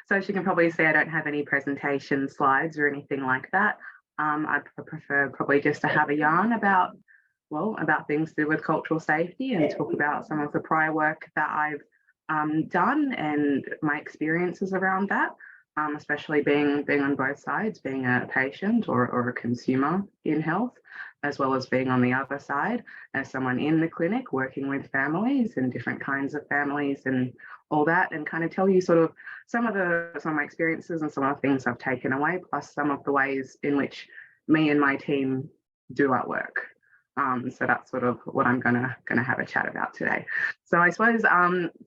So as you can probably see, I don't have any presentation slides or anything like that. I prefer probably just to have a yarn about, well, about things to do with cultural safety and talk about some of the prior work that I've done and my experiences around that, especially being on both sides, being a patient or a consumer in health, as well as being on the other side as someone in the clinic working with families and different kinds of families and all that, and kind of tell you sort of some of my experiences and some of the things I've taken away, plus some of the ways in which me and my team do our work. So that's sort of what I'm gonna have a chat about today. So I suppose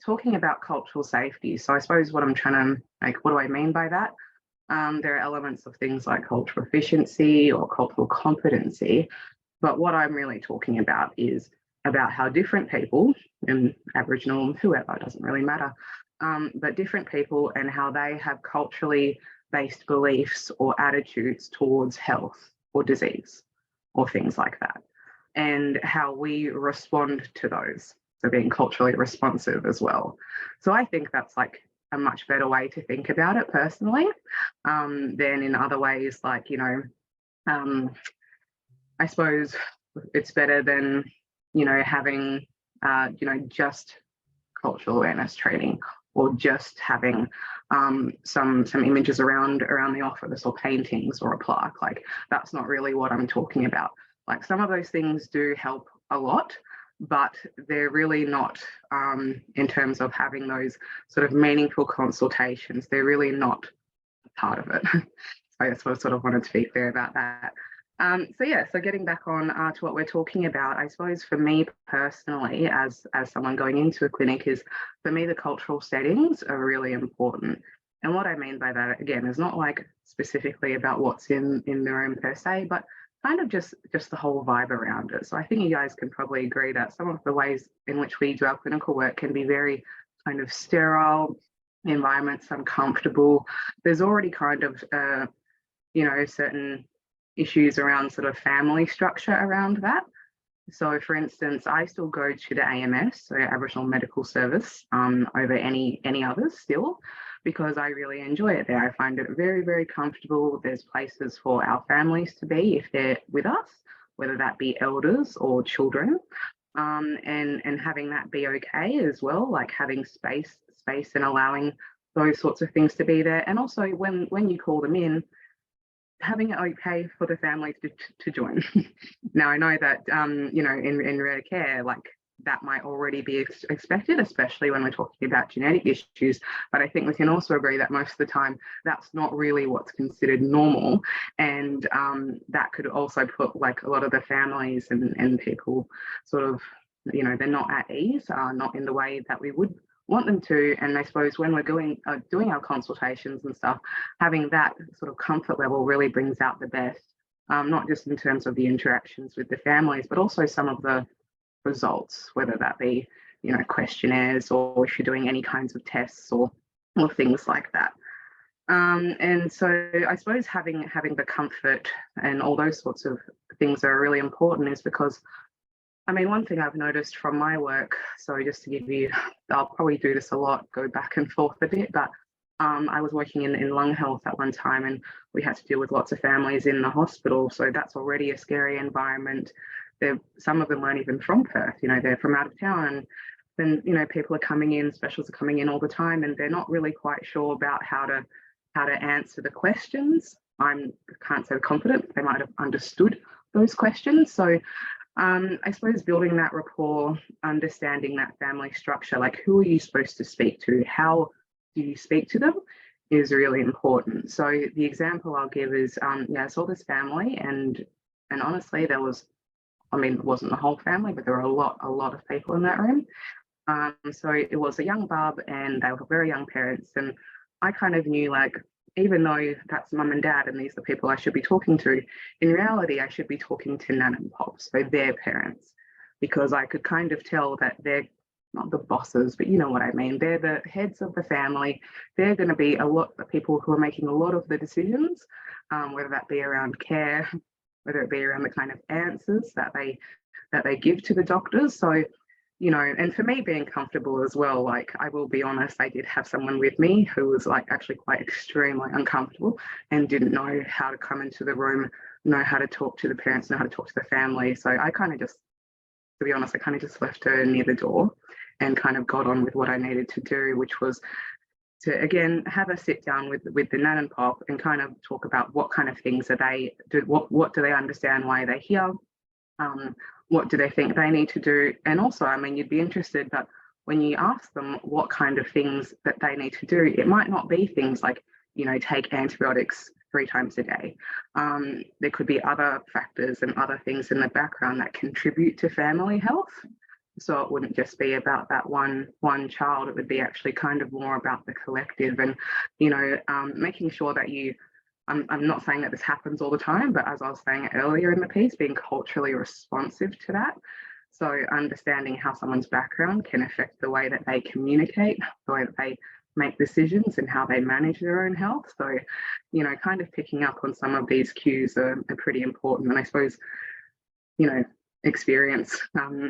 talking about cultural safety. So I suppose what I'm trying to, like, what do I mean by that? There are elements of things like cultural efficiency or cultural competency, but what I'm really talking about is about how different people, and Aboriginal, whoever, doesn't really matter, but different people and how they have culturally based beliefs or attitudes towards health or disease or things like that, and how we respond to those. So being culturally responsive as well. So I think that's like a much better way to think about it personally, than in other ways, like, you know, I suppose it's better than, you know, having, you know, just cultural awareness training or just having some images around the office or paintings or a plaque. Like, that's not really what I'm talking about. Like, some of those things do help a lot, but they're really not, in terms of having those sort of meaningful consultations, they're really not part of it. So that's what I sort of wanted to be clear about that. So yeah, so getting back on to what we're talking about, I suppose for me personally, as someone going into a clinic, is for me the cultural settings are really important. And what I mean by that, again, is not like specifically about what's in the room per se, but kind of just the whole vibe around it. So I think you guys can probably agree that some of the ways in which we do our clinical work can be very kind of sterile environments, uncomfortable. There's already kind of, you know, certain issues around sort of family structure around that. So for instance, I still go to the AMS, so Aboriginal Medical Service, over any others still, because I really enjoy it there. I find it very, very comfortable. There's places for our families to be if they're with us, whether that be elders or children, and having that be okay as well, like having space and allowing those sorts of things to be there. And also when you call them in, having it okay for the family to join. Now, I know that, you know, in rare care, like that might already be expected, especially when we're talking about genetic issues. But I think we can also agree that most of the time that's not really what's considered normal. And that could also put like a lot of the families and people sort of, you know, they're not at ease, not in the way that we would want them to. And I suppose when we're doing our consultations and stuff, having that sort of comfort level really brings out the best, not just in terms of the interactions with the families, but also some of the results, whether that be, you know, questionnaires or if you're doing any kinds of tests or things like that. And so I suppose having the comfort and all those sorts of things are really important, is because, I mean, one thing I've noticed from my work, so just to give you, I'll probably do this a lot, go back and forth a bit, but I was working in lung health at one time, and we had to deal with lots of families in the hospital. So that's already a scary environment. Some of them weren't even from Perth, you know, they're from out of town. And then, you know, people are coming in, specialists are coming in all the time, and they're not really quite sure about how to answer the questions. I can't say confident, they might have understood those questions. So I suppose building that rapport, understanding that family structure, like who are you supposed to speak to? How do you speak to them is really important. So the example I'll give is, yeah, I saw this family, and honestly, there was, I mean, it wasn't the whole family, but there were a lot of people in that room. So it was a young bub, and they were very young parents, and I kind of knew, like, even though that's mum and dad and these are the people I should be talking to, in reality, I should be talking to nan and pop, so their parents, because I could kind of tell that they're not the bosses, but you know what I mean. They're the heads of the family. They're going to be a lot of people who are making a lot of the decisions, whether that be around care, whether it be around the kind of answers that they give to the doctors. So you know, and for me being comfortable as well, like I will be honest, I did have someone with me who was like actually quite extremely uncomfortable and didn't know how to come into the room, know how to talk to the parents, know how to talk to the family. So I kind of just, to be honest, I kind of just left her near the door and kind of got on with what I needed to do, which was to again have a sit down with the nan and pop and kind of talk about what kind of things are they do, what do they understand, why they're here, what do they think they need to do, and also, I mean, you'd be interested that when you ask them what kind of things that they need to do, it might not be things like, you know, take antibiotics 3 times a day. There could be other factors and other things in the background that contribute to family health. So it wouldn't just be about that one child. It would be actually kind of more about the collective, and, you know, making sure that you, I'm not saying that this happens all the time, but as I was saying earlier in the piece, being culturally responsive to that. So understanding how someone's background can affect the way that they communicate, the way that they make decisions and how they manage their own health. So, you know, kind of picking up on some of these cues are pretty important. And I suppose, you know, experience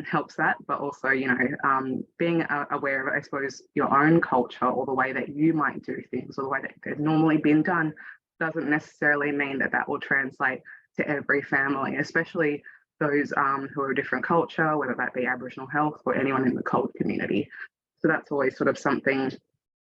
helps that, but also, you know, being aware of, I suppose, your own culture or the way that you might do things or the way that they've normally been done doesn't necessarily mean that that will translate to every family, especially those who are a different culture, whether that be Aboriginal health or anyone in the CALD community. So that's always sort of something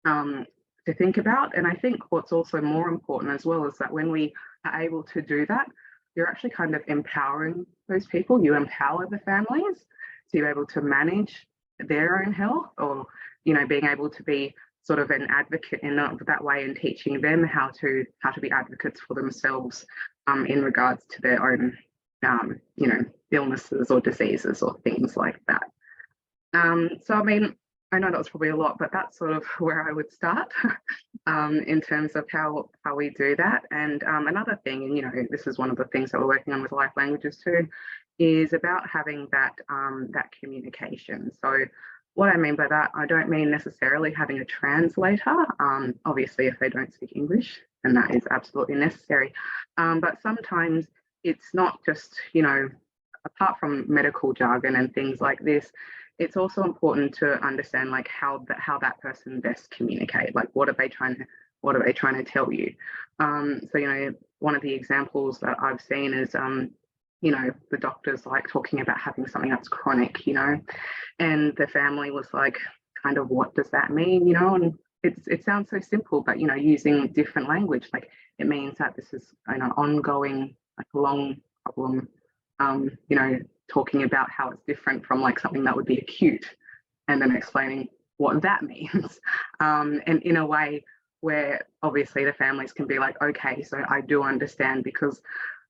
to think about. And I think what's also more important as well is that when we are able to do that, you're actually kind of empowering those people. You empower the families to be able to manage their own health, or, you know, being able to be sort of an advocate in that way, and teaching them how to be advocates for themselves in regards to their own, you know, illnesses or diseases or things like that. So, I mean, I know that was probably a lot, but that's sort of where I would start in terms of how we do that. And another thing, and, you know, this is one of the things that we're working on with Life Languages too, is about having that that communication. So what I mean by that, I don't mean necessarily having a translator. Obviously, if they don't speak English, then that is absolutely necessary. But sometimes it's not just, you know, apart from medical jargon and things like this, it's also important to understand like how that person best communicate. Like, what are they trying to tell you? So, you know, one of the examples that I've seen is, you know, the doctors like talking about having something that's chronic, you know, and the family was like, kind of, what does that mean, you know? And it sounds so simple, but, you know, using different language, like it means that this is an ongoing, like, long problem. You know, talking about how it's different from like something that would be acute, and then explaining what that means, and in a way where obviously the families can be like, okay, so I do understand, because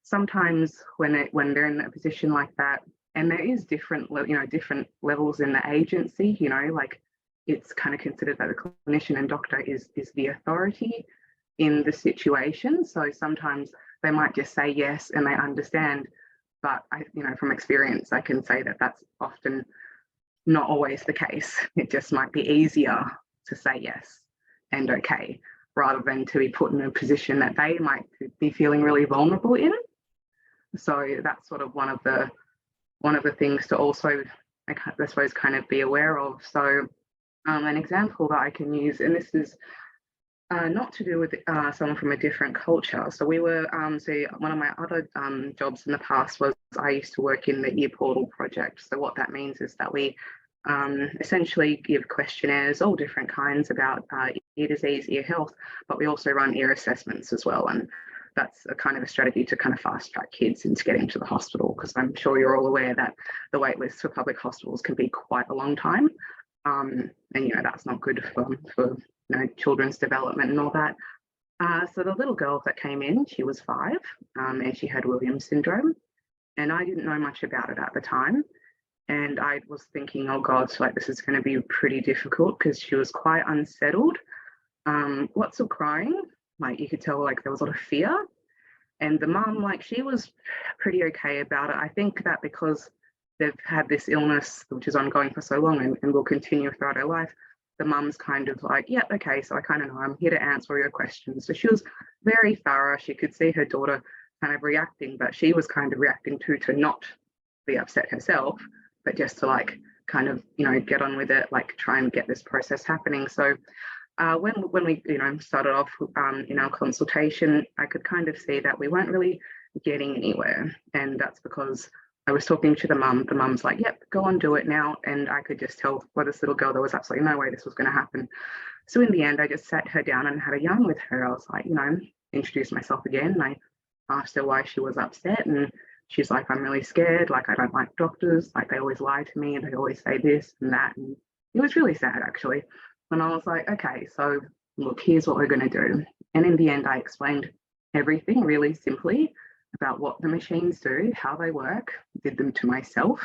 sometimes when they're in a position like that, and there is different, you know, different levels in the agency, you know, like it's kind of considered that the clinician and doctor is the authority in the situation. So sometimes they might just say yes and they understand. But you know, from experience, I can say that that's often not always the case. It just might be easier to say yes and okay, rather than to be put in a position that they might be feeling really vulnerable in. So that's sort of one of the things to also, I suppose, kind of be aware of. So an example that I can use, and this is not to do with someone from a different culture. So we were, so one of my other jobs in the past was I used to work in the Ear Portal project. So what that means is that we essentially give questionnaires, all different kinds, about ear disease, ear health, but we also run ear assessments as well. And that's a kind of a strategy to kind of fast track kids into getting to the hospital, because I'm sure you're all aware that the wait lists for public hospitals can be quite a long time. And, you know, that's not good for you know, children's development and all that. So the little girl that came in, she was 5, and she had Williams syndrome, and I didn't know much about it at the time. And I was thinking, oh God, like this is going to be pretty difficult, because she was quite unsettled. Lots of crying, like you could tell, like there was a lot of fear. And the mum, like, she was pretty okay about it. I think that because they've had this illness which is ongoing for so long and will continue throughout her life, the mum's kind of like, yeah, okay, so I kind of know, I'm here to answer your questions. So she was very thorough. She could see her daughter kind of reacting, but she was kind of reacting to not be upset herself, but just to like kind of, get on with it, like try and get this process happening. So when we, started off in our consultation, I could kind of see that we weren't really getting anywhere. And that's because I was talking to the mum. The mum's like, yep, go on, do it now. And I could just tell by this little girl, there was absolutely no way this was going to happen. So in the end, I just sat her down and had a yarn with her. I was like, introduced myself again. And I asked her why she was upset. And she's like, I'm really scared. Like, I don't like doctors. Like, they always lie to me. They always say this and that. And it was really sad, actually. And I was like, okay, so look, here's what we're going to do. And in the end, I explained everything really simply about what the machines do, how they work, did them to myself,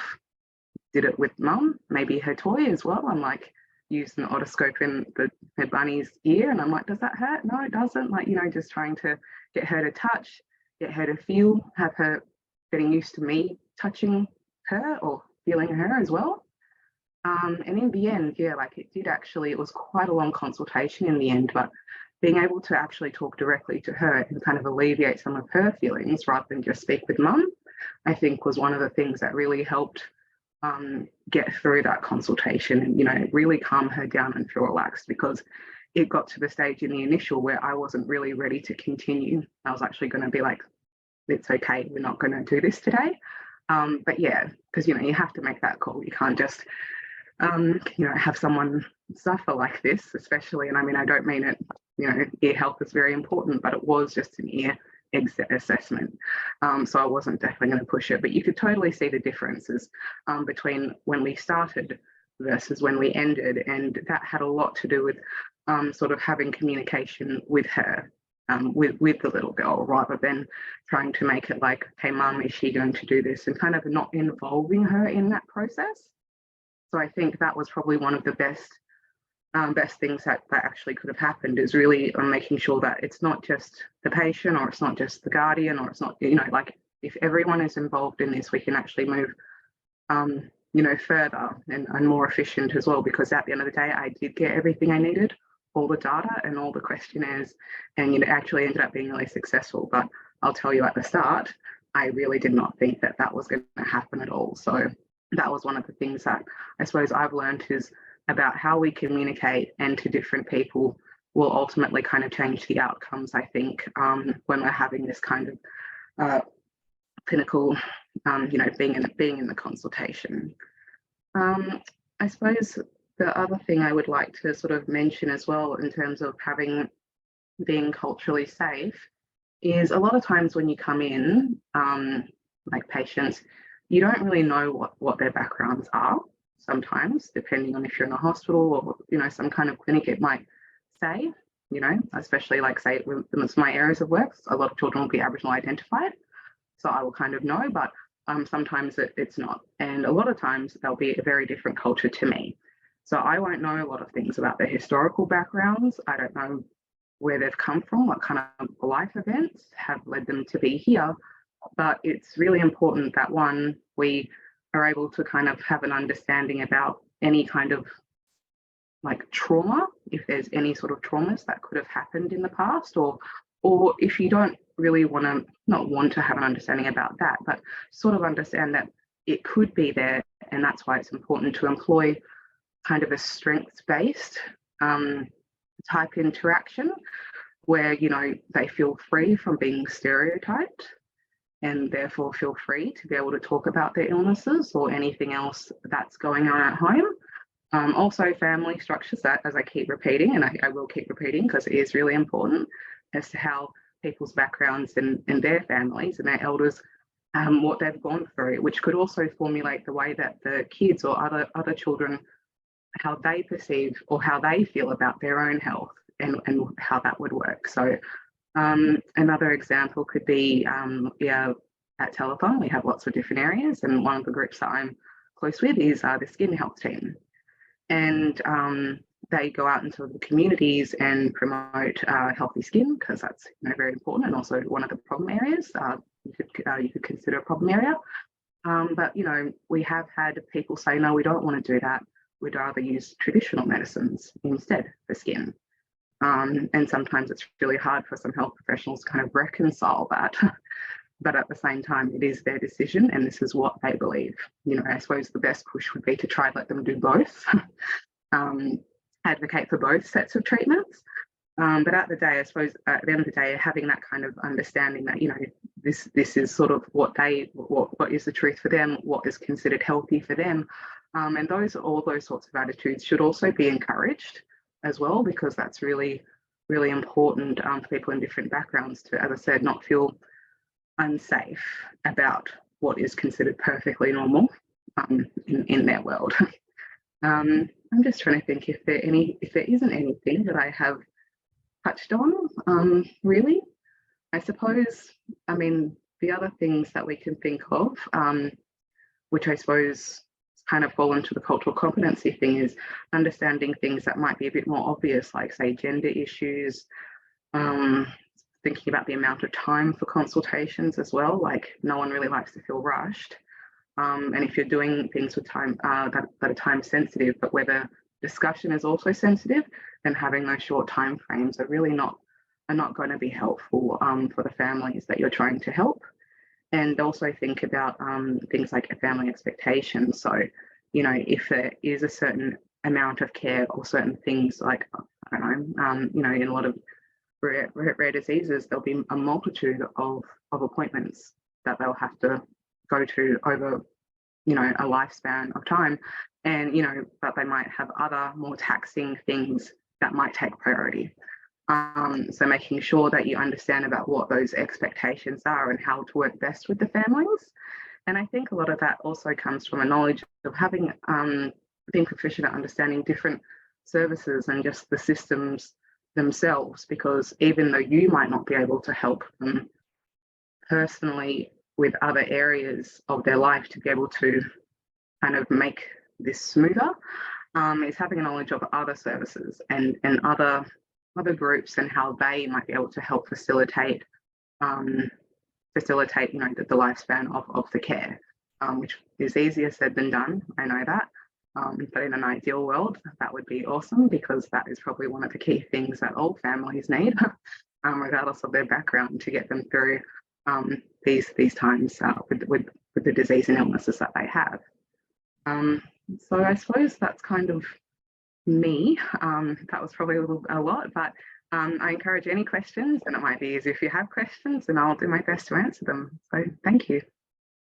did it with mum, maybe her toy as well. I'm like, used an otoscope in her bunny's ear. And I'm like, does that hurt? No, it doesn't. Like, just trying to get her to touch, get her to feel, have her getting used to me touching her or feeling her as well. And in the end, yeah, like it was quite a long consultation in the end, but being able to actually talk directly to her and kind of alleviate some of her feelings rather than just speak with mum, I think was one of the things that really helped get through that consultation and, really calm her down and feel relaxed, because it got to the stage in the initial where I wasn't really ready to continue. I was actually going to be like, it's okay, we're not going to do this today. But yeah, because, you have to make that call. You can't just have someone suffer like this, especially, and I mean, I don't mean it, ear health is very important, but it was just an ear assessment. So I wasn't definitely going to push it, but you could totally see the differences between when we started versus when we ended. And that had a lot to do with sort of having communication with her, with the little girl, rather than trying to make it like, hey, mum, is she going to do this? And kind of not involving her in that process. So I think that was probably one of the best things that actually could have happened, is really making sure that it's not just the patient, or it's not just the guardian, or it's not, like, if everyone is involved in this, we can actually move, further and more efficient as well. Because at the end of the day, I did get everything I needed, all the data and all the questionnaires, and it actually ended up being really successful. But I'll tell you, at the start, I really did not think that that was going to happen at all. So that was one of the things that I suppose I've learned, is about how we communicate and to different people will ultimately kind of change the outcomes, I think, when we're having this kind of clinical, being in the consultation. I suppose the other thing I would like to sort of mention as well, in terms of being culturally safe, is a lot of times when you come in, like patients, you don't really know what their backgrounds are. Sometimes, depending on if you're in a hospital or, some kind of clinic, it might say, especially like, say, when it's my areas of work, a lot of children will be Aboriginal identified. So I will kind of know, but sometimes it's not. And a lot of times they'll be a very different culture to me. So I won't know a lot of things about their historical backgrounds. I don't know where they've come from, what kind of life events have led them to be here. But it's really important that, one, we are able to kind of have an understanding about any kind of like trauma, if there's any sort of traumas that could have happened in the past, or if you don't really not want to have an understanding about that, but sort of understand that it could be there. And that's why it's important to employ kind of a strengths-based type interaction where, they feel free from being stereotyped, and therefore feel free to be able to talk about their illnesses or anything else that's going on at home. Also, family structures, that, as I keep repeating, and I will keep repeating because it is really important, as to how people's backgrounds and their families and their elders, what they've gone through, which could also formulate the way that the kids or other children, how they perceive or how they feel about their own health, and how that would work. So another example could be, at Telethon, we have lots of different areas, and one of the groups that I'm close with is the skin health team. And they go out into the communities and promote healthy skin, because that's very important, and also one of the problem areas you could consider a problem area. But we have had people say, no, we don't want to do that. We'd rather use traditional medicines instead for skin. And sometimes it's really hard for some health professionals to kind of reconcile that. but at the same time, it is their decision and this is what they believe. You know, I suppose the best push would be to try and let them do both, advocate for both sets of treatments. But at the day, I suppose at the end of the day, having that kind of understanding that, you know, this is sort of what is the truth for them, what is considered healthy for them. And all those sorts of attitudes should also be encouraged as well, because that's really, really important for people in different backgrounds to, as I said, not feel unsafe about what is considered perfectly normal in their world. I'm just trying to think if there isn't anything that I have touched on, really. I suppose, I mean, the other things that we can think of, which I suppose kind of fall into the cultural competency thing, is understanding things that might be a bit more obvious, like say gender issues, thinking about the amount of time for consultations as well. Like no one really likes to feel rushed. And if you're doing things with time that are time sensitive, but whether discussion is also sensitive, then having those short time frames are really not going to be helpful for the families that you're trying to help. And also think about things like family expectations. So, you know, if there is a certain amount of care or certain things like, I don't know, you know, in a lot of rare diseases, there'll be a multitude of appointments that they'll have to go to over, you know, a lifespan of time. And, you know, but they might have other more taxing things that might take priority. So making sure that you understand about what those expectations are and how to work best with the families. And I think a lot of that also comes from a knowledge of having being proficient at understanding different services and just the systems themselves, because even though you might not be able to help them personally with other areas of their life to be able to kind of make this smoother, is having a knowledge of other services and other groups and how they might be able to help facilitate you know, the lifespan of the care, which is easier said than done. I know that. But in an ideal world, that would be awesome, because that is probably one of the key things that all families need, regardless of their background, to get them through these times with the disease and illnesses that they have. So I suppose that's kind of me. That was probably a lot, but I encourage any questions, and it might be easy if you have questions, and I'll do my best to answer them. So thank you.